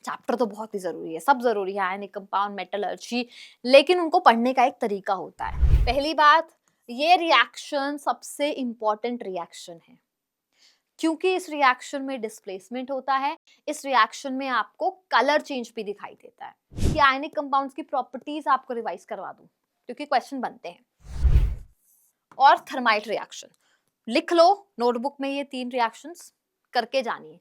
Chapter तो बहुत ही जरूरी है, सब जरूरी है, आयनिक कंपाउंड, मेटलर्जी, लेकिन उनको पढ़ने का एक तरीका होता है। पहली बात, ये रिएक्शन सबसे इंपॉर्टेंट रिएक्शन है क्योंकि इस रिएक्शन में डिस्प्लेसमेंट होता है। इस रिएक्शन में आपको कलर चेंज भी दिखाई देता है। कि आयनिक कंपाउंड्स की प्रॉपर्टीज आपको रिवाइज करवा दूं क्योंकि क्वेश्चन बनते हैं। और थर्माइट रिएक्शन लिख लो नोटबुक में, ये 3 रिएक्शंस करके जानिए,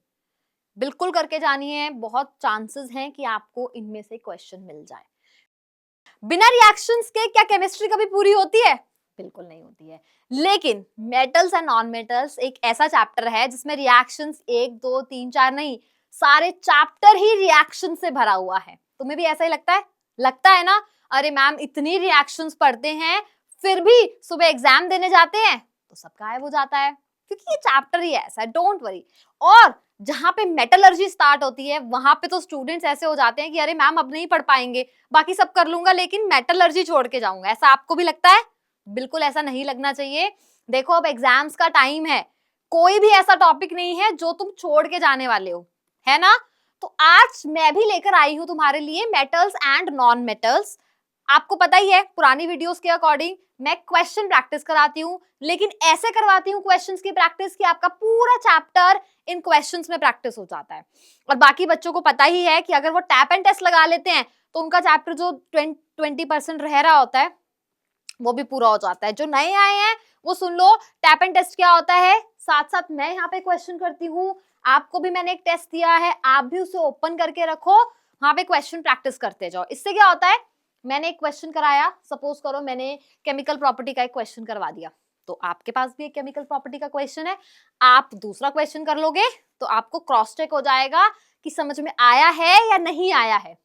बिल्कुल करके जानिए। बहुत चांसेस हैं कि आपको इनमें से क्वेश्चन मिल जाए। बिना रिएक्शंस के क्या केमिस्ट्री कभी पूरी होती है? बिल्कुल नहीं होती है। लेकिन मेटल्स एंड नॉन मेटल्स एक ऐसा चैप्टर है जिसमें रिएक्शंस 1 2 3 4 नहीं, सारे चैप्टर ही रिएक्शन से भरा हुआ है। तुम्हें भी ऐसा ही लगता है? लगता है ना? अरे मैम इतनी रिएक्शंस पढ़ते हैं फिर भी सुबह एग्जाम देने जाते हैं तो सब गायब हो जाता है, क्योंकि ये चैप्टर ही ऐसा है। Don't worry. और जहां पे मेटलर्जी स्टार्ट होती है वहां पे तो स्टूडेंट्स ऐसे हो जाते हैं कि अरे मैम अब नहीं पढ़ पाएंगे, बाकी सब कर लूंगा लेकिन मेटलर्जी छोड़ के जाऊंगा। ऐसा आपको भी लगता है? बिल्कुल ऐसा नहीं लगना चाहिए। देखो अब एग्जाम्स का टाइम है, कोई भी ऐसा टॉपिक नहीं है जो तुम छोड़ के जाने वाले हो, है ना? तो आज मैं भी लेकर आई हूं तुम्हारे लिए मेटल्स एंड नॉन मेटल्स। आपको पता ही है पुरानी वीडियोस के अकॉर्डिंग मैं क्वेश्चन प्रैक्टिस कराती हूँ, लेकिन ऐसे करवाती हूँ क्वेश्चंस की प्रैक्टिस कि आपका पूरा चैप्टर इन क्वेश्चंस में प्रैक्टिस हो जाता है। और बाकी बच्चों को पता ही है कि अगर वो टैप एंड टेस्ट लगा लेते हैं तो उनका चैप्टर जो 20% रह रहा होता है वो भी पूरा हो जाता है। जो नए आए हैं वो सुन लो टैप एंड टेस्ट क्या होता है, साथ साथ मैं यहाँ पे क्वेश्चन करती हूँ, आपको भी मैंने एक टेस्ट दिया है, आप भी उसे ओपन करके रखो, वहां पे क्वेश्चन प्रैक्टिस करते जाओ। इससे क्या होता है, मैंने एक क्वेश्चन कराया, सपोज करो मैंने केमिकल प्रॉपर्टी का एक क्वेश्चन करवा दिया, तो आपके पास भी एक केमिकल प्रॉपर्टी का क्वेश्चन है, आप दूसरा क्वेश्चन कर लोगे तो आपको क्रॉस चेक हो जाएगा कि समझ में आया है या नहीं आया है।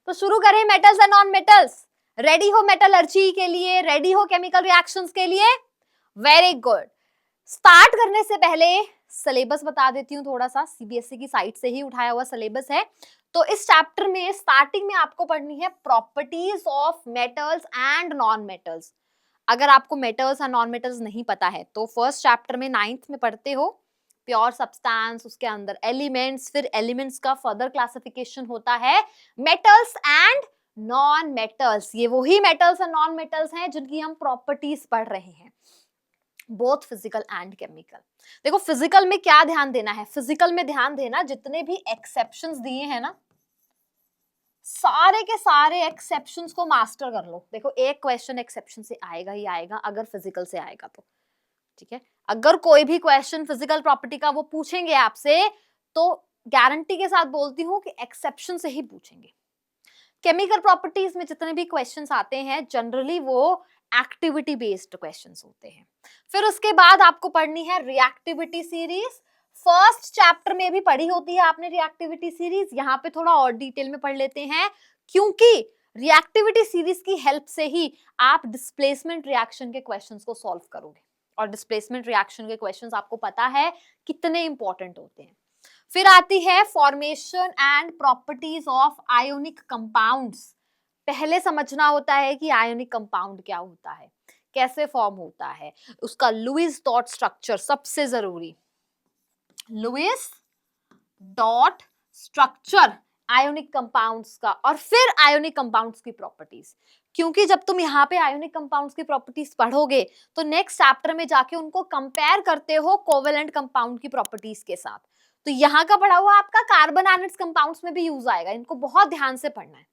तो शुरू करें metals and non metals. Ready हो मेटलर्जी के लिए, रेडी हो केमिकल रिएक्शंस के लिए? Very good. स्टार्ट करने से पहले सिलेबस बता देती हूँ थोड़ा सा, सीबीएसई की साइट से ही उठाया हुआ सिलेबस है। तो इस चैप्टर में स्टार्टिंग में आपको पढ़नी है properties of metals and non metals. अगर आपको मेटल्स एंड नॉन मेटल्स नहीं पता है तो फर्स्ट चैप्टर में 9th में पढ़ते हो प्योर सब्सटेंस, उसके अंदर एलिमेंट्स, फिर एलिमेंट्स का फर्दर क्लासिफिकेशन होता है मेटल्स एंड नॉन मेटल्स। ये वही मेटल्स एंड नॉन मेटल्स हैं जिनकी हम प्रॉपर्टीज पढ़ रहे हैं, बोथ फिजिकल एंड केमिकल। देखो फिजिकल में क्या ध्यान देना है, फिजिकल में ध्यान देना जितने भी एक्सेप्शंस दिए हैं ना, सारे के सारे एक्सेप्शंस को मास्टर कर लो। देखो एक क्वेश्चन एक्सेप्शन से आएगा ही आएगा अगर फिजिकल से आएगा तो, ठीक है? अगर कोई भी क्वेश्चन फिजिकल प्रॉपर्टी का वो पूछेंगे आपसे तो गारंटी के साथ बोलती हूँ कि एक्सेप्शन से ही पूछेंगे। केमिकल प्रॉपर्टीज में जितने भी क्वेश्चंस आते हैं जनरली वो एक्टिविटी बेस्ड क्वेश्चंस होते हैं। फिर उसके बाद आपको पढ़नी है रिएक्टिविटी सीरीज। फर्स्ट चैप्टर में भी पढ़ी होती है आपने रिएक्टिविटी सीरीज, यहाँ पे थोड़ा और डिटेल में पढ़ लेते हैं क्योंकि रिएक्टिविटी सीरीज की हेल्प से ही आप डिस्प्लेसमेंट रिएक्शन के क्वेश्चंस को सॉल्व करोगे। और डिस्प्लेसमेंट रिएक्शन के क्वेश्चंस आपको पता है कितने इंपॉर्टेंट होते हैं। फिर आती है formation and properties of ionic compounds. पहले समझना होता है कि आयोनिक कंपाउंड क्या होता है, कैसे फॉर्म होता है, उसका लुईस डॉट स्ट्रक्चर सबसे जरूरी, Lewis dot structure ionic compounds का, और फिर आयोनिक कंपाउंड्स की प्रॉपर्टीज। क्योंकि जब तुम यहाँ पे आयोनिक कंपाउंड्स की प्रॉपर्टीज पढ़ोगे तो नेक्स्ट चैप्टर में जाके उनको कंपेयर करते हो कोवेलेंट कंपाउंड की प्रॉपर्टीज के साथ। तो यहाँ का पढ़ा हुआ आपका कार्बन एनिड्स कंपाउंड्स में भी यूज आएगा, इनको बहुत ध्यान से पढ़ना है।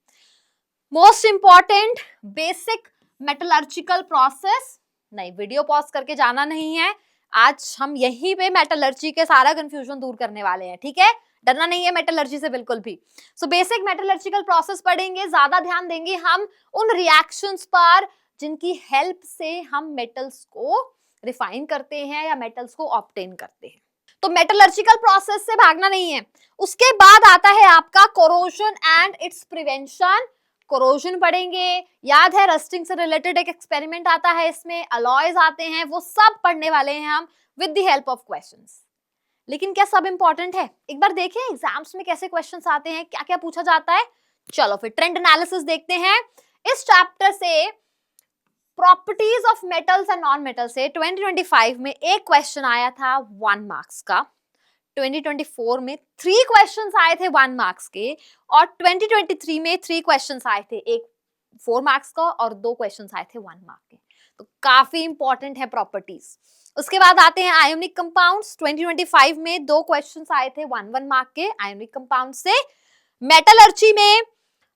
Most important basic metallurgical process. नहीं, वीडियो पॉज करके जाना नहीं है, आज हम यहीं पे मेटलर्जी के सारा कंफ्यूजन दूर करने वाले हैं, ठीक है? डरना नहीं है मेटलर्जी से बिल्कुल भी। सो बेसिक मेटलर्जिकल प्रोसेस पढ़ेंगे, ज्यादा ध्यान देंगे हम उन रिएक्शंस पर जिनकी हेल्प से हम मेटल्स को रिफाइन करते हैं या मेटल्स को ऑब्टेन करते हैं। तो मेटलर्जिकल प्रोसेस से भागना नहीं है। उसके बाद आता है आपका corrosion and it's prevention. Corrosion पढ़ेंगे, याद है रस्टिंग से रिलेटेड एक एक्सपेरिमेंट आता है, इसमें अलॉयज आते हैं, वो सब पढ़ने वाले हैं हम with the help of questions. लेकिन क्या सब इंपॉर्टेंट है? एक बार देखें एग्जाम्स में कैसे क्वेश्चंस आते हैं, क्या क्या पूछा जाता है। चलो फिर ट्रेंड एनालिसिस देखते हैं। इस चैप्टर से properties of metals and non metals से 2025 में एक क्वेश्चन आया था 1 मार्क्स का। 2024 में 3 क्वेश्चंस आए थे 1 मार्क्स के, और 2023 में 3 क्वेश्चंस आए थे, एक 4 मार्क्स का और 2 क्वेश्चंस आए थे 1 मार्क के। तो काफी इंपॉर्टेंट है प्रॉपर्टीज। उसके बाद आते हैं आयोनिक कंपाउंड्स। 2025 में 2 क्वेश्चंस आए थे 1 मार्क के आयोनिक कंपाउंड से। मेटलर्जी में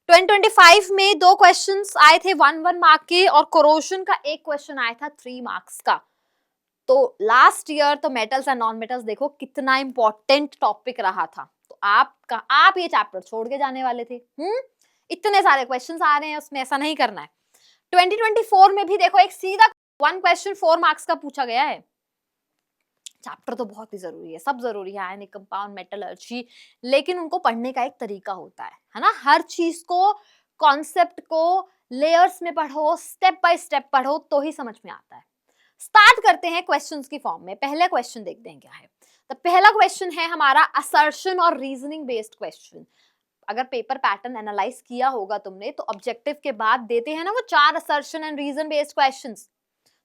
2025 में 2 क्वेश्चंस आए थे 1 मार्क के, और कोरोजन का एक क्वेश्चन आया था 3 मार्क्स का। तो लास्ट ईयर तो मेटल्स एंड नॉन मेटल्स देखो कितना इंपॉर्टेंट टॉपिक रहा था। तो आप ये चैप्टर छोड़ के जाने वाले थे। इतने सारे क्वेश्चंस आ रहे हैं उसमें, ऐसा नहीं करना है। 2024 में भी देखो एक सीधा 1 क्वेश्चन 4 मार्क्स का पूछा गया है। चैप्टर तो बहुत ही जरूरी है, सब जरूरी है, आयनिक कंपाउंड, मेटलर्जी, लेकिन उनको पढ़ने का एक तरीका होता है ना। हर चीज को, कॉन्सेप्ट को लेयर्स में पढ़ो, स्टेप बाय स्टेप पढ़ो, तो ही समझ में आता है। स्टार्ट करते हैं क्वेश्चंस की फॉर्म में। पहला क्वेश्चन देखते हैं क्या है। तो पहला क्वेश्चन है हमारा असर्शन और रीजनिंग बेस्ड क्वेश्चन। अगर पेपर पैटर्न एनालाइज किया होगा तुमने, तो ऑब्जेक्टिव के बाद देते हैं ना वो 4 assertion and reason based questions.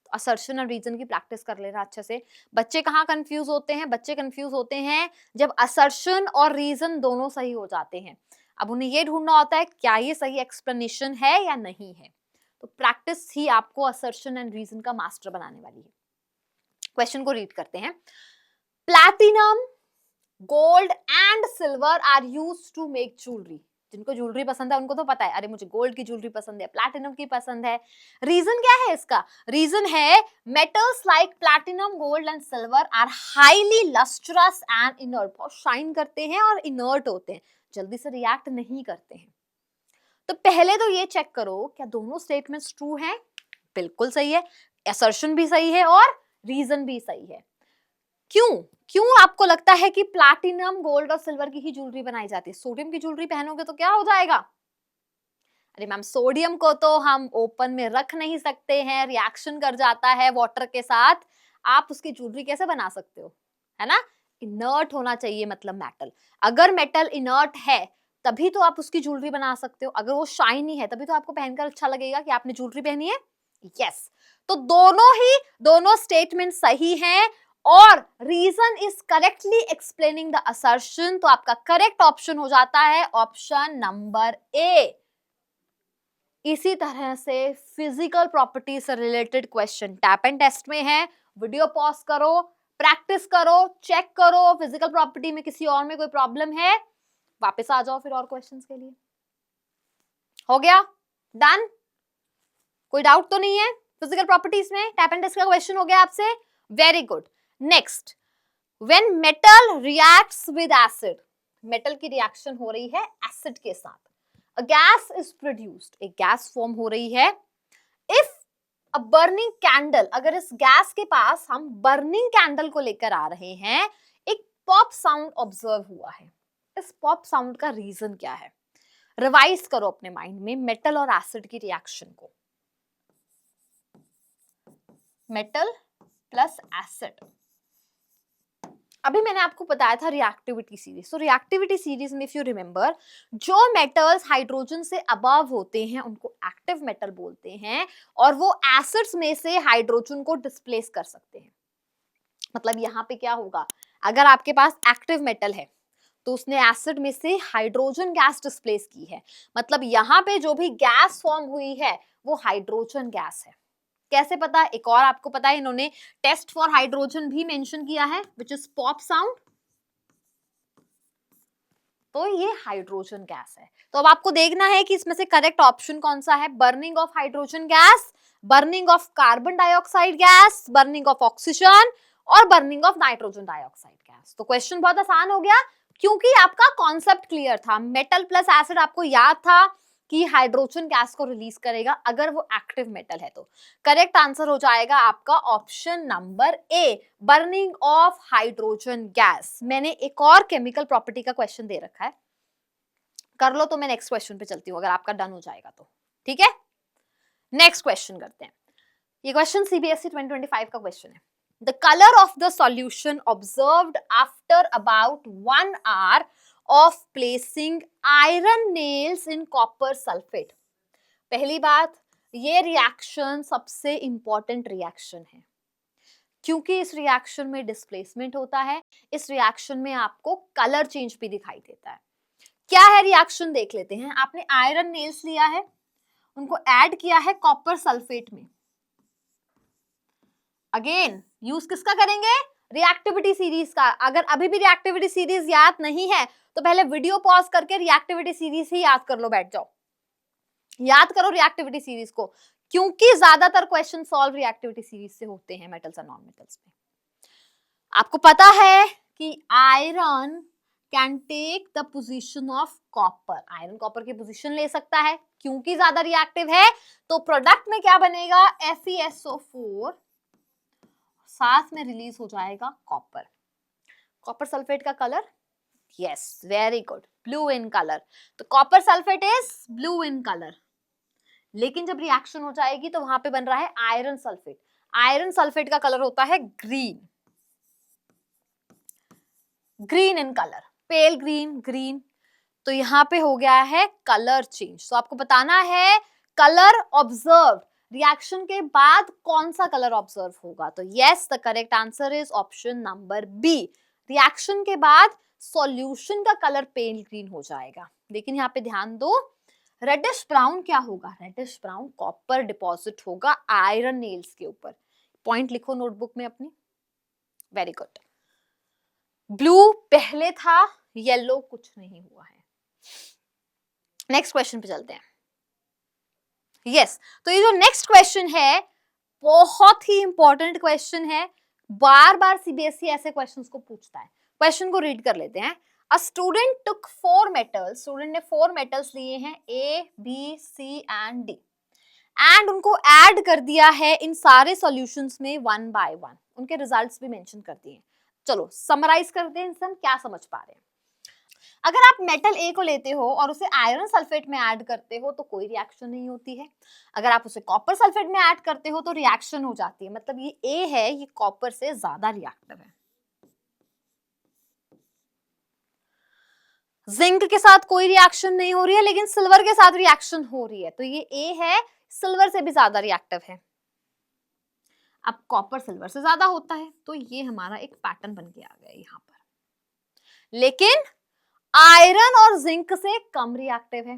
तो असर्शन और रीजन की प्रैक्टिस कर लेना अच्छे से। बच्चे कहाँ कंफ्यूज होते हैं? बच्चे कंफ्यूज होते हैं जब असर्शन और रीजन दोनों सही हो जाते हैं। अब उन्हें ये ढूंढना होता है क्या ये सही एक्सप्लेनेशन है या नहीं है। तो प्रैक्टिस ही आपको असर्शन एंड रीजन का मास्टर बनाने वाली है। क्वेश्चन को रीड करते हैं। Platinum, gold and silver are used to make jewellery. जिनको ज्वेलरी पसंद है उनको तो पता है, अरे मुझे गोल्ड की ज्वेलरी पसंद है, प्लैटिनम की पसंद है। रीजन क्या है इसका? रीजन है metals like platinum, gold and silver are highly lustrous and inert. बहुत शाइन करते हैं और इनर्ट होते हैं, जल्दी से रिएक्ट नहीं करते हैं। तो पहले तो ये चेक करो क्या दोनों स्टेटमेंट्स ट्रू हैं। बिल्कुल सही है, असर्शन भी सही है और रीजन भी सही है। क्यों क्यों आपको लगता है कि प्लैटिनम, गोल्ड और सिल्वर की ही ज्वेलरी बनाई जाती है? सोडियम की ज्वेलरी पहनोगे तो क्या हो जाएगा? अरे मैम, सोडियम को तो हम ओपन में रख नहीं सकते हैं, रिएक्शन कर जाता है वाटर के साथ। आप उसकी ज्वेलरी कैसे बना सकते हो, है ना? इनर्ट होना चाहिए, मतलब मेटल। अगर मेटल इनर्ट है तभी तो आप उसकी ज्वेलरी बना सकते हो। अगर वो शाइनी है तभी तो आपको पहनकर अच्छा लगेगा कि आपने ज्वेलरी पहनी है। यस, तो दोनों स्टेटमेंट सही हैं और reason is correctly explaining the assertion. तो आपका करेक्ट ऑप्शन हो जाता है ऑप्शन नंबर ए। इसी तरह से फिजिकल प्रॉपर्टी से related question tap and test में है। वीडियो पॉज करो, प्रैक्टिस करो, चेक करो फिजिकल प्रॉपर्टी में किसी और में कोई प्रॉब्लम है, वापस आ जाओ फिर और क्वेश्चंस के लिए। हो गया? डन? कोई डाउट तो नहीं है फिजिकल प्रॉपर्टीज में? टैप एंड टेस्ट का क्वेश्चन हो गया आपसे? Very good. Next, when metal reacts with acid, metal की रिएक्शन हो रही है एसिड के साथ, अ गैस इज प्रोड्यूस्ड, एक गैस फॉर्म हो रही है। इफ अ बर्निंग कैंडल, अगर इस गैस के पास हम बर्निंग कैंडल को लेकर आ रहे हैं, एक पॉप साउंड ऑब्जर्व हुआ है। इस पॉप साउंड का रीजन क्या है? रिवाइज करो अपने माइंड में मेटल और एसिड की रिएक्शन को। मेटल प्लस एसिड, अभी मैंने आपको बताया था रिएक्टिविटी सीरीज। तो रिएक्टिविटी सीरीज में इफ यू रिमेंबर, जो मेटल्स हाइड्रोजन से अबव होते हैं उनको एक्टिव मेटल बोलते हैं, और वो एसिड्स में से हाइड्रोजन को डिस्प्लेस कर सकते हैं। मतलब यहाँ पे क्या होगा, अगर आपके पास एक्टिव मेटल है तो उसने एसिड में से हाइड्रोजन गैस डिस्प्लेस की है, मतलब यहाँ पे जो भी गैस फॉर्म हुई है वो हाइड्रोजन गैस है। कैसे पता? एक और आपको पता है, इन्होंने टेस्ट फॉर हाइड्रोजन भी मेंशन किया है, विच इज पॉप साउंड। तो ये हाइड्रोजन गैस है। तो अब आपको देखना है कि इसमें से करेक्ट ऑप्शन कौन सा है। Burning of hydrogen gas, burning of carbon dioxide gas, burning of oxygen, और burning of nitrogen dioxide gas. तो क्वेश्चन बहुत आसान हो गया क्योंकि आपका कॉन्सेप्ट क्लियर था। मेटल प्लस एसिड आपको याद था कि हाइड्रोजन गैस को रिलीज करेगा अगर वो एक्टिव मेटल है। तो करेक्ट आंसर हो जाएगा आपका option number A, burning of hydrogen gas. मैंने एक और केमिकल प्रॉपर्टी का क्वेश्चन दे रखा है, कर लो तो मैं नेक्स्ट क्वेश्चन पे चलती हूँ, अगर आपका डन हो जाएगा तो। ठीक है, नेक्स्ट क्वेश्चन करते हैं। ये क्वेश्चन सीबीएसई 2025 का क्वेश्चन है। The color of the solution observed after about 1 hour of placing iron nails in copper sulfate। पहली बात, ये रिएक्शन सबसे इंपॉर्टेंट रिएक्शन है। क्योंकि इस रिएक्शन में डिस्प्लेसमेंट होता है, इस रिएक्शन में आपको कलर चेंज भी दिखाई देता है। क्या है रिएक्शन देख लेते हैं। आपने आयरन नेल्स लिया है, उनको ऐड किया है कॉपर सल्फेट में। अगेन यूज किसका करेंगे, रिएक्टिविटी सीरीज का। अगर अभी भी रिएक्टिविटी सीरीज याद नहीं है तो पहले वीडियो पॉज करके रिएक्टिविटी सीरीज ही याद कर लो, बैठ जाओ, याद करो रिएक्टिविटी सीरीज को, क्योंकि ज्यादातर क्वेश्चन सॉल्व रिएक्टिविटी सीरीज से होते हैं मेटल्स और नॉन मेटल्स में। आपको पता है कि iron can take the position of copper, iron copper की पोजीशन ले सकता है क्योंकि ज्यादा रिएक्टिव है। तो प्रोडक्ट में क्या बनेगा, FeSO4, साथ में रिलीज हो जाएगा कॉपर। कॉपर सल्फेट का colour, yes very good, blue in colour. तो copper sulphate is blue in colour, लेकिन जब रिएक्शन हो जाएगी तो वहां पे बन रहा है आयरन सल्फेट। आयरन सल्फेट का कलर होता है green, green in colour, pale green, green. तो यहां पे हो गया है कलर चेंज। तो आपको बताना है कलर ऑब्जर्व, रिएक्शन के बाद कौन सा कलर ऑब्जर्व होगा। तो yes, the correct answer is option number B. Reaction के बाद सॉल्यूशन का कलर पेल ग्रीन हो जाएगा। लेकिन यहाँ पे ध्यान दो, रेडिश ब्राउन क्या होगा, रेडिश ब्राउन कॉपर डिपॉजिट होगा आयरन नेल्स के ऊपर। पॉइंट लिखो नोटबुक में अपनी, वेरी गुड। ब्लू पहले था, येलो कुछ नहीं हुआ है। नेक्स्ट क्वेश्चन पे चलते हैं। यस, तो ये जो नेक्स्ट क्वेश्चन है बहुत ही इंपॉर्टेंट क्वेश्चन है, बार बार सीबीएसई ऐसे क्वेश्चंस को पूछता है। क्वेश्चन को रीड कर लेते हैं। A student took 4 metals, student ने 4 मेटल्स लिए हैं A, B, C and D, and उनको ऐड कर दिया है इन सारे सॉल्यूशंस में 1 by 1। उनके रिजल्ट्स भी मेंशन कर दिए। चलो समराइज करते हैं, हम क्या समझ पा रहे हैं। अगर आप मेटल ए को लेते हो और उसे आयरन सल्फेट में ऐड करते हो तो कोई रिएक्शन नहीं होती है। अगर आप उसे कॉपर सल्फेट में ऐड करते हो तो रिएक्शन हो जाती है। मतलब ये ए है, ये कॉपर से ज्यादा रिएक्टिव है। जिंक के साथ कोई रिएक्शन नहीं हो रही है, लेकिन सिल्वर के साथ रिएक्शन हो रही है। तो ये ए है, सिल्वर से भी ज्यादा रिएक्टिव है। अब कॉपर सिल्वर से ज्यादा होता है, तो ये हमारा एक पैटर्न बन के आ गया यहाँ पर। लेकिन आयरन और जिंक से कम रिएक्टिव है,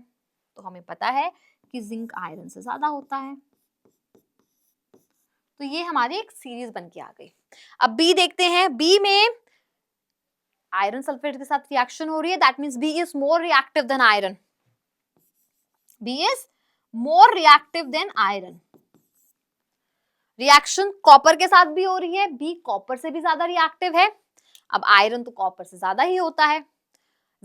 तो हमें पता है कि जिंक आयरन से ज्यादा होता है। तो ये हमारी एक सीरीज बन के आ गई। अब बी देखते हैं। बी में आयरन सल्फेट के साथ रिएक्शन हो रही है, that means B is more reactive than iron. B is more reactive than iron. Reaction copper के साथ भी हो रही है, बी कॉपर से भी ज्यादा रिएक्टिव है। अब आयरन तो कॉपर से ज्यादा ही होता है।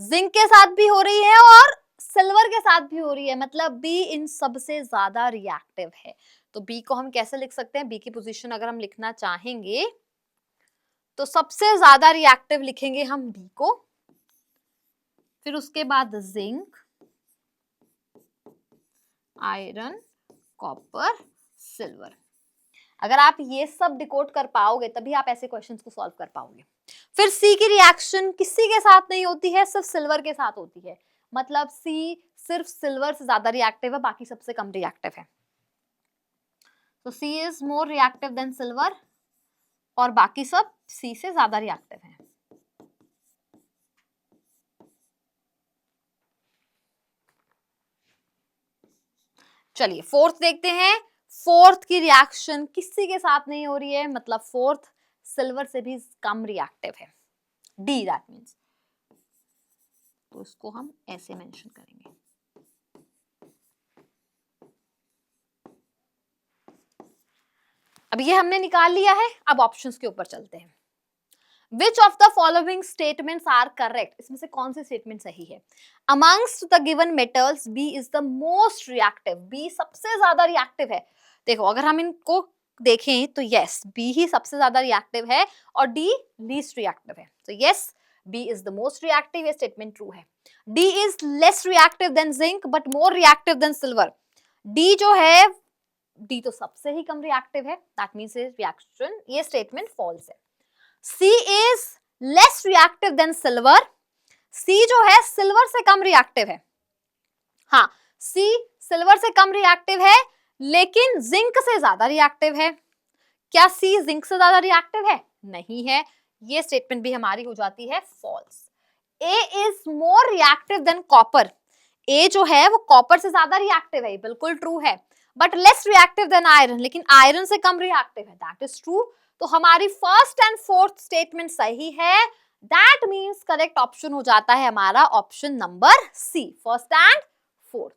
जिंक के साथ भी हो रही है और सिल्वर के साथ भी हो रही है, मतलब बी इन सब से ज्यादा रिएक्टिव है। तो बी को हम कैसे लिख सकते हैं, बी की पोजीशन अगर हम लिखना चाहेंगे तो सबसे ज्यादा रिएक्टिव लिखेंगे हम बी को, फिर उसके बाद जिंक, आयरन, कॉपर, सिल्वर। अगर आप ये सब डिकोड कर पाओगे तभी आप ऐसे क्वेश्चंस को सॉल्व कर पाओगे। फिर सी की रिएक्शन किसी के साथ नहीं होती है, सिर्फ सिल्वर के साथ होती है। मतलब सी सिर्फ सिल्वर से ज्यादा रिएक्टिव है, बाकी सबसे कम रिएक्टिव है। तो C is more reactive than silver और बाकी सब सी से ज्यादा रिएक्टिव है। चलिए फोर्थ देखते हैं। फोर्थ की रिएक्शन किसी के साथ नहीं हो रही है, मतलब फोर्थ सिल्वर से भी कम रिएक्टिव है, डी दैट मींस। तो इसको हम ऐसे मेंशन करेंगे। अब ये हमने निकाल लिया है, अब ऑप्शंस के ऊपर चलते हैं। Which of the following statements are correct? इसमें से कौन सी स्टेटमेंट सही है? Amongst the given metals, B is the most reactive. B सबसे ज्यादा रिएक्टिव है। देखो अगर हम इनको देखें तो यस, B ही सबसे ज्यादा रिएक्टिव है और D लीस्ट रिएक्टिव है। तो yes, B is the most reactive, ये स्टेटमेंट ट्रू है। D is less reactive than zinc but more reactive than silver. D जो है, D तो सबसे ही कम रिएक्टिव है, दैट मींस रिएक्शन, ये स्टेटमेंट फॉल्स है। C is less reactive than silver. C जो है सिल्वर से कम रिएक्टिव है। हाँ, C सिल्वर से कम रिएक्टिव है लेकिन जिंक से ज्यादा रिएक्टिव है। क्या सी जिंक से ज्यादा रिएक्टिव है? नहीं है, ये स्टेटमेंट भी हमारी हो जाती है false. A is more reactive than copper, A जो है वो कॉपर से ज्यादा रिएक्टिव है, बिल्कुल ट्रू है, but less reactive than iron, लेकिन आयरन से कम रिएक्टिव है, दैट इज ट्रू। तो हमारी फर्स्ट एंड फोर्थ स्टेटमेंट सही है, दैट मीन्स करेक्ट ऑप्शन हो जाता है हमारा option number C, first and fourth.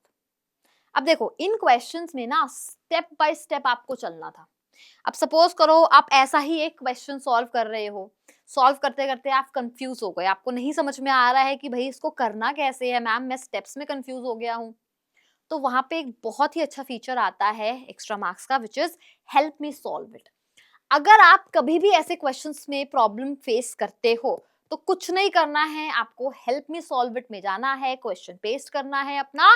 अब देखो इन क्वेश्चंस में ना स्टेप बाय स्टेप आपको चलना था। अब सपोज करो आप ऐसा ही एक क्वेश्चन सॉल्व कर रहे हो, सॉल्व करते करते आप कंफ्यूज हो गए, आपको नहीं समझ में आ रहा है कि भाई इसको करना कैसे है, मैम मैं स्टेप्स में कंफ्यूज हो गया हूँ, तो वहां पे एक बहुत ही अच्छा फीचर आता है एक्स्ट्रा मार्क्स का, which is help me solve it. अगर आप कभी भी ऐसे क्वेश्चंस में प्रॉब्लम फेस करते हो तो कुछ नहीं करना है, आपको हेल्प मी सॉल्व इट में जाना है, क्वेश्चन पेस्ट करना है अपना,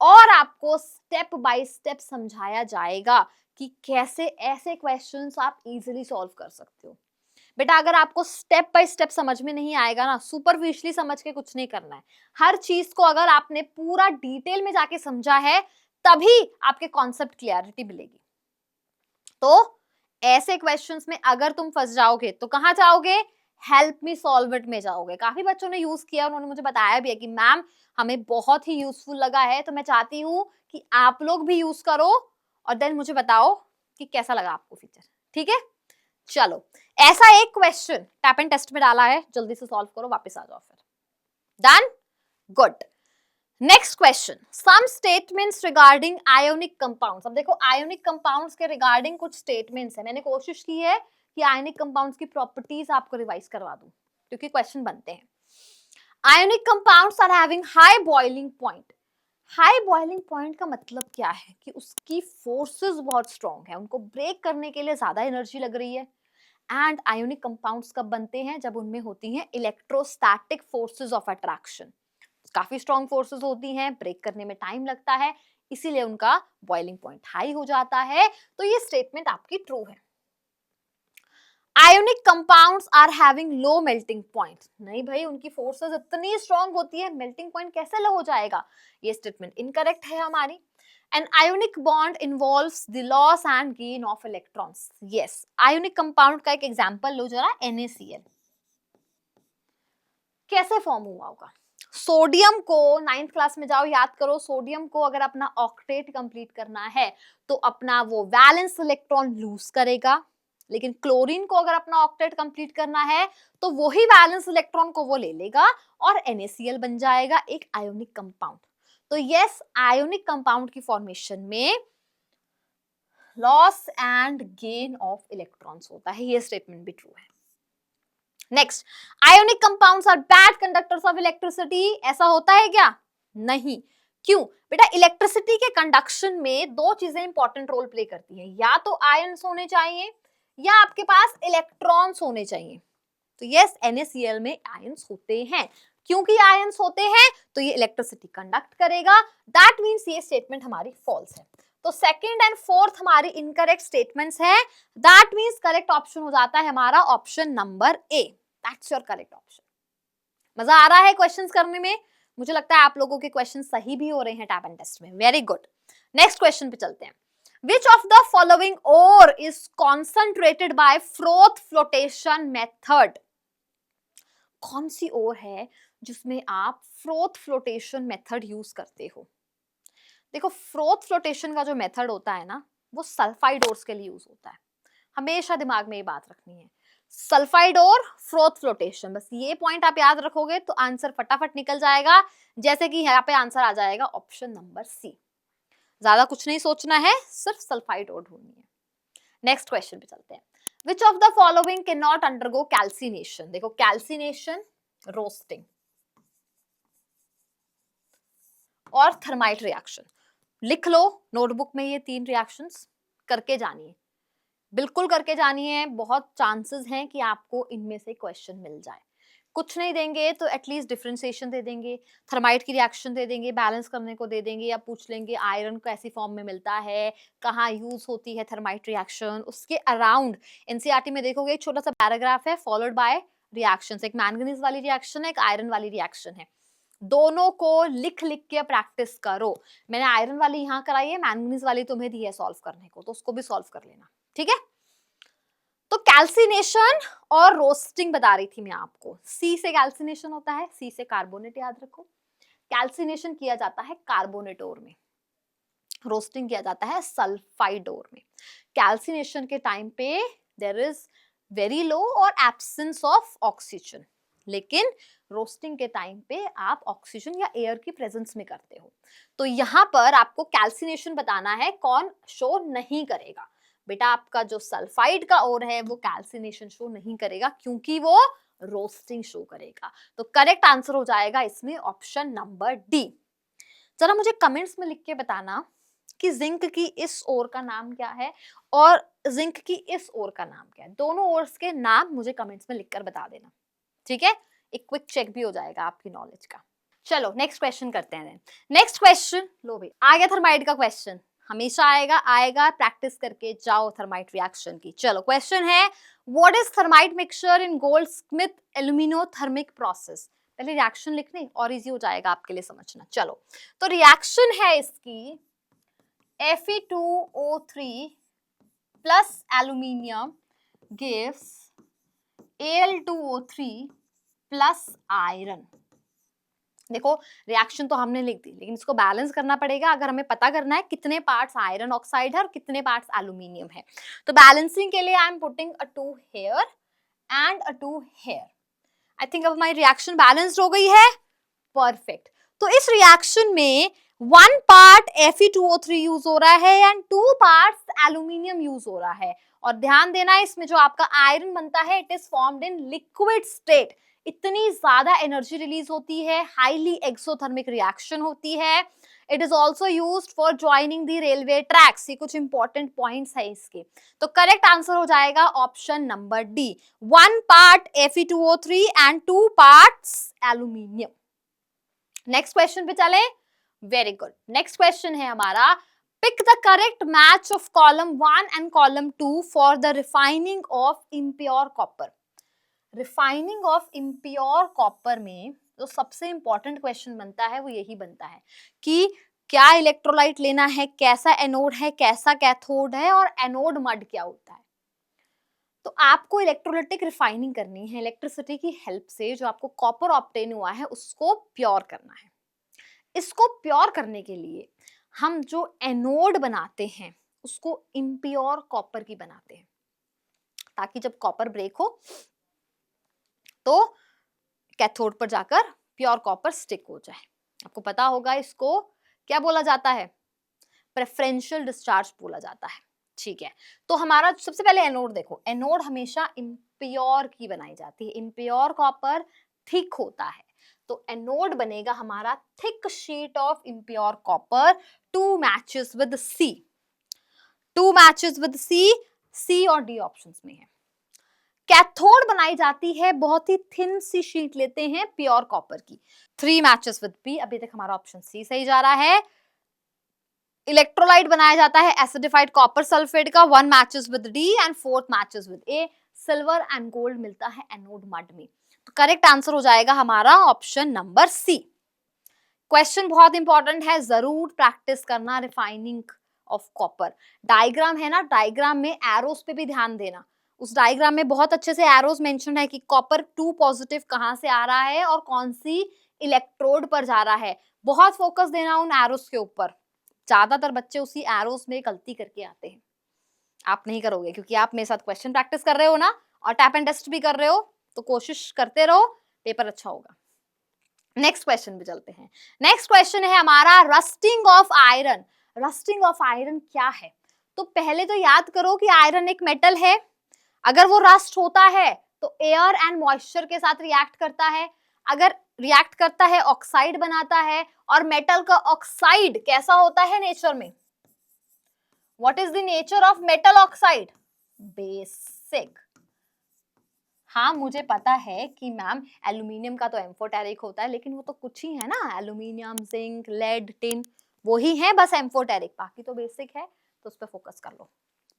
और आपको स्टेप बाय स्टेप समझाया जाएगा कि कैसे ऐसे क्वेश्चंस आप इजीली सॉल्व कर सकते हो। बेटा अगर आपको स्टेप बाय स्टेप समझ में नहीं आएगा ना, सुपरफिशियली समझ के कुछ नहीं करना है, हर चीज को अगर आपने पूरा डिटेल में जाके समझा है तभी आपके कॉन्सेप्ट क्लियरिटी मिलेगी। तो ऐसे क्वेश्चंस में अगर तुम फंस जाओगे तो कहां जाओगे? हेल्प मी सॉल्व इट में जाओगे। काफी बच्चों ने यूज किया, उन्होंने मुझे बताया भी है कि मैम हमें बहुत ही यूजफुल लगा है, तो मैं चाहती हूँ कि आप लोग भी यूज करो और देन मुझे बताओ कि कैसा लगा आपको फीचर। ठीक है, चलो ऐसा एक क्वेश्चन टैप एंड टेस्ट में डाला है, जल्दी से सॉल्व करो, वापस आ जाओ फिर। Done, good. Next question, some statements regarding ionic compounds. अब देखो आयोनिक कंपाउंड्स के रिगार्डिंग कुछ स्टेटमेंट्स है, मैंने कोशिश की है कि आयोनिक कंपाउंड्स की प्रॉपर्टीज आपको रिवाइज करवा दूं क्योंकि क्वेश्चन बनते हैं। Ionic compounds are having high boiling point. High boiling point का मतलब क्या है कि उसकी फोर्सेस बहुत स्ट्रॉन्ग है, उनको ब्रेक करने के लिए ज्यादा एनर्जी लग रही है। एंड आयोनिक कंपाउंड्स कब बनते हैं? जब उनमें होती हैं इलेक्ट्रोस्टैटिक फोर्सेस ऑफ अट्रैक्शन, काफी स्ट्रॉन्ग फोर्सेस होती हैं, ब्रेक करने में टाइम लगता है, इसीलिए उनका बॉइलिंग पॉइंट हाई हो जाता है। तो ये स्टेटमेंट आपकी ट्रू है। Ionic compounds are having low melting point, नहीं भाई उनकी फोर्सेस इतनी स्ट्रॉन्ग होती है, मेल्टिंग पॉइंट कैसे लो हो जाएगा? ये स्टेटमेंट इनकरेक्ट है हमारी। An ionic bond involves the loss and gain of electrons. Yes, ionic compound का एक एग्जांपल लो जरा, NaCl कैसे फॉर्म हुआ होगा? सोडियम को 9th क्लास में जाओ याद करो, सोडियम को अगर अपना ऑक्टेट कंप्लीट करना है तो अपना वो वैलेंस इलेक्ट्रॉन लूज करेगा, लेकिन क्लोरीन को अगर अपना ऑक्टेट कंप्लीट करना है तो वही वैलेंस इलेक्ट्रॉन को वो ले लेगा और NaCl बन जाएगा एक आयोनिक कंपाउंड। तो यस, आयोनिक कंपाउंड की फॉर्मेशन में loss and gain of electrons होता है, ये स्टेटमेंट भी ट्रू है। Next, ionic compounds are bad conductors of electricity. ऐसा होता है क्या? नहीं। क्यों? बेटा इलेक्ट्रिसिटी के कंडक्शन में दो चीजें इंपॉर्टेंट रोल प्ले करती हैं, या तो आयन्स होने चाहिए या आपके पास इलेक्ट्रॉन्स होने चाहिए। तो यस, NaCl में आयन्स होते हैं, क्योंकि आयन्स होते हैं तो ये इलेक्ट्रिसिटी कंडक्ट करेगा, दैट मींस ये स्टेटमेंट हमारी फॉल्स है। तो सेकंड एंड फोर्थ हमारी इनकरेक्ट स्टेटमेंट्स है, दैट मींस करेक्ट ऑप्शन हो जाता है हमारा option number A, that's your correct option. मजा आ रहा है क्वेश्चंस करने में? मुझे लगता है आप लोगों के क्वेश्चन सही भी हो रहे हैं टैप एंड टेस्ट में, वेरी गुड। नेक्स्ट क्वेश्चन पे चलते हैं। Which of the following ore is concentrated by froth flotation method? कौन सी ओर है जिसमें आप फ्रोथ फ्लोटेशन मेथड यूज करते हो? देखो फ्रोथ फ्लोटेशन का जो मेथड होता है ना, वो सल्फाइड ओर्स के लिए यूज होता है, हमेशा दिमाग में ये बात रखनी है, सल्फाइड और फ्रोथ फ्लोटेशन, बस ये पॉइंट आप याद रखोगे तो आंसर फटाफट निकल जाएगा। जैसे कि यहाँ पे आंसर आ जाएगा ऑप्शन नंबर सी, ज्यादा कुछ नहीं सोचना है, सिर्फ सल्फाइड ओर ढूंढनी है। नेक्स्ट क्वेश्चन पे चलते हैं। Which of the following cannot undergo calcination? देखो कैल्सिनेशन, रोस्टिंग और थर्माइट रिएक्शन, लिख लो नोटबुक में, ये तीन रिएक्शंस करके जानिए, बिल्कुल करके जानिए, बहुत चांसेस हैं कि आपको इनमें से क्वेश्चन मिल जाए। कुछ नहीं देंगे तो एटलीस्ट डिफरेंशिएशन दे देंगे, थर्माइट की रिएक्शन दे देंगे, बैलेंस करने को दे देंगे, या पूछ लेंगे आयरन को ऐसी फॉर्म में मिलता है, कहाँ यूज होती है थर्माइट रिएक्शन, उसके अराउंड एनसीईआरटी में देखोगे एक छोटा सा पैराग्राफ है, फॉलोड बाय रिएक्शंस, एक मैंगनीज वाली रिएक्शन है, एक आयरन वाली रिएक्शन है, दोनों को लिख लिख के प्रैक्टिस करो। मैंने आयरन वाली यहाँ कराई है, मैंगनीज वाली तुम्हें दी है सॉल्व करने को, तो उसको भी सॉल्व कर लेना, ठीक है। तो कैल्सिनेशन और रोस्टिंग बता रही थी मैं आपको। सी से कैल्सिनेशन होता है, सी से कार्बोनेट, याद रखो। कैल्सिनेशन किया जाता है कार्बोनेट ओर में, रोस्टिंग किया जाता है सल्फाइड ओर में। कैल्सिनेशन के टाइम पे देयर इज वेरी लो और एब्सेंस ऑफ ऑक्सीजन, लेकिन रोस्टिंग के टाइम पे आप ऑक्सीजन या एयर की प्रेजेंस में करते हो। तो यहाँ पर आपको कैल्सिनेशन बताना है, कौन शो नहीं करेगा बेटा? आपका जो सल्फाइड का ओर है वो कैल्सिनेशन शो नहीं करेगा, क्योंकि वो रोस्टिंग शो करेगा। तो करेक्ट आंसर हो जाएगा इसमें ऑप्शन नंबर डी। जरा मुझे कमेंट्स में लिख के बताना कि जिंक की इस ओर का नाम क्या है और जिंक की इस ओर का नाम क्या है। दोनों ओर्स के नाम मुझे कमेंट्स में लिखकर बता देना, ठीक है? एक क्विक चेक भी हो जाएगा आपकी नॉलेज का। चलो नेक्स्ट क्वेश्चन करते हैं। नेक्स्ट क्वेश्चन, लो भाई आ गया थर्माइट का क्वेश्चन। हमेशा आएगा आएगा, प्रैक्टिस करके जाओ थर्माइट रिएक्शन की। चलो क्वेश्चन है, what is thermite mixture in goldsmith aluminothermic process? पहले रिएक्शन लिखने और इजी हो जाएगा आपके लिए समझना। चलो तो रिएक्शन है इसकी Fe2O3 plus aluminium gives Al2O3 plus iron। देखो रिएक्शन तो हमने लिख दी, लेकिन इसको बैलेंस करना पड़ेगा अगर हमें पता करना है कितने पार्ट्स आयरन ऑक्साइड है और कितने पार्ट्स एल्यूमिनियम है। तो बैलेंसिंग के लिए I am putting a 2 here and a 2 here। I think अब हमारी रिएक्शन बैलेंस्ड हो गई है। परफेक्ट। तो इस रिएक्शन में 1 पार्ट Fe2O3 यूज हो रहा है एंड 2 पार्ट्स एल्यूमिनियम यूज हो रहा है। और ध्यान देना इसमें जो आपका आयरन बनता है it is formed in liquid state. इतनी ज्यादा एनर्जी रिलीज होती है, हाईली एक्सोथर्मिक रिएक्शन होती है। It is also used for joining the railway tracks. ये कुछ इंपॉर्टेंट पॉइंट्स है इसके। तो करेक्ट आंसर हो जाएगा option number D, 1 part Fe2O3 and 2 parts aluminium. Next question पे चले। Very good. नेक्स्ट क्वेश्चन है हमारा, pick the correct match of column 1 and column 2 for the refining of impure copper. Refining of impure copper में जो सबसे important question बनता है वो यही बनता है कि क्या इलेक्ट्रोलाइट लेना है, कैसा एनोड है, कैसा कैथोड है, और एनोड मड क्या होता है। तो आपको इलेक्ट्रोलाइटिक रिफाइनिंग करनी है, इलेक्ट्रिसिटी की हेल्प से जो आपको कॉपर ऑब्टेन हुआ है उसको प्योर करना है। इसको प्योर करने के लिए हम जो एनोड बनाते हैं उसको इम्प्योर कॉपर की बनाते हैं, ताकि जब कॉपर ब्रेक हो तो कैथोड पर जाकर प्योर कॉपर स्टिक हो जाए। आपको पता होगा इसको क्या बोला जाता है, प्रेफरेंशियल डिस्चार्ज बोला जाता है। ठीक है, तो हमारा सबसे पहले एनोड देखो, एनोड हमेशा इम्प्योर की बनाई जाती है। इम्प्योर कॉपर थिक होता है, तो एनोड बनेगा हमारा thick sheet of impure copper. 2 matches with C, 2 matches with C, C और डी ऑप्शंस में है। कैथोड बनाई जाती है, बहुत ही थिन सी शीट लेते हैं प्योर कॉपर की। 3 मैचेस विद बी, अभी तक हमारा ऑप्शन सी सही जा रहा है। इलेक्ट्रोलाइट बनाया जाता है एसिडिफाइड कॉपर सल्फेट का, 1 matches with D and 4th matches with A. Silver and gold मिलता है एनोड मड में। तो करेक्ट आंसर हो जाएगा हमारा ऑप्शन नंबर सी। क्वेश्चन बहुत इंपॉर्टेंट है, जरूर प्रैक्टिस करना रिफाइनिंग ऑफ कॉपर। डायग्राम है ना, डायग्राम में एरोस पे भी ध्यान देना। उस डायग्राम में बहुत अच्छे से एरोस मेंशन है कि कॉपर 2 पॉजिटिव कहां से आ रहा है और कौन सी इलेक्ट्रोड पर जा रहा है। बहुत फोकस देना उन एरोस के ऊपर। ज्यादातर बच्चे उसी एरोस में गलती करके आते हैं। आप नहीं करोगे क्योंकि आप मेरे साथ क्वेश्चन प्रैक्टिस कर रहे हो ना, और टैप एंड टेस्ट भी कर रहे हो, तो कोशिश करते रहो, पेपर अच्छा होगा। नेक्स्ट क्वेश्चन पे चलते हैं। नेक्स्ट क्वेश्चन है हमारा rusting of iron. Rusting of iron क्या है? तो पहले तो याद करो कि आयरन एक मेटल है। अगर वो रस्ट होता है तो एयर एंड मॉइस्चर के साथ रिएक्ट करता है। अगर रिएक्ट करता है ऑक्साइड बनाता है, और मेटल का ऑक्साइड कैसा होता है नेचर में? What is the nature of metal oxide? Basic. हाँ मुझे पता है कि मैम एल्यूमिनियम का तो एम्फोटेरिक होता है, लेकिन वो तो कुछ ही है ना, एल्यूमिनियम, जिंक, लेड, टिन, वो ही है बस एम्फोटेरिक, बाकी तो बेसिक है। तो उस पर फोकस कर लो,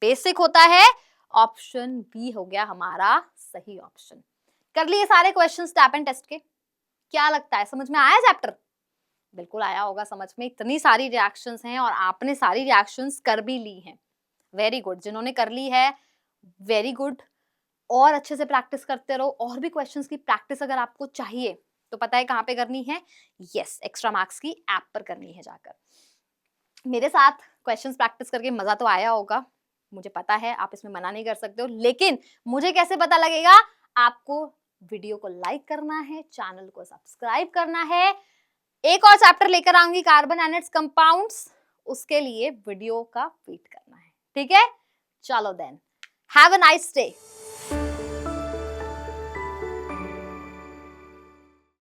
बेसिक होता है। ऑप्शन बी हो गया हमारा सही ऑप्शन। कर लिए सारे क्वेश्चंस टैप एंड टेस्ट के? क्या लगता है समझ में आया चैप्टर? बिल्कुल आया होगा समझ में। इतनी सारी रिएक्शंस हैं और आपने सारी रिएक्शंस कर भी ली हैं। वेरी गुड, जिन्होंने कर ली है वेरी गुड। और अच्छे से प्रैक्टिस करते रहो। और भी क्वेश्चंस की प्रैक्टिस अगर आपको चाहिए तो पता है कहाँ पे करनी है? यस, एक्स्ट्रा मार्क्स की ऐप पर करनी है जाकर। मेरे साथ क्वेश्चंस प्रैक्टिस करके मजा तो आया होगा, मुझे पता है, आप इसमें मना नहीं कर सकते हो, लेकिन मुझे कैसे पता लगेगा? आपको वीडियो को लाइक करना है, चैनल को सब्सक्राइब करना है। एक और चैप्टर लेकर आऊंगी, कार्बन एंड इट्स कंपाउंड्स, उसके लिए वीडियो का वेट करना है, ठीक है? चलो then, have a nice day.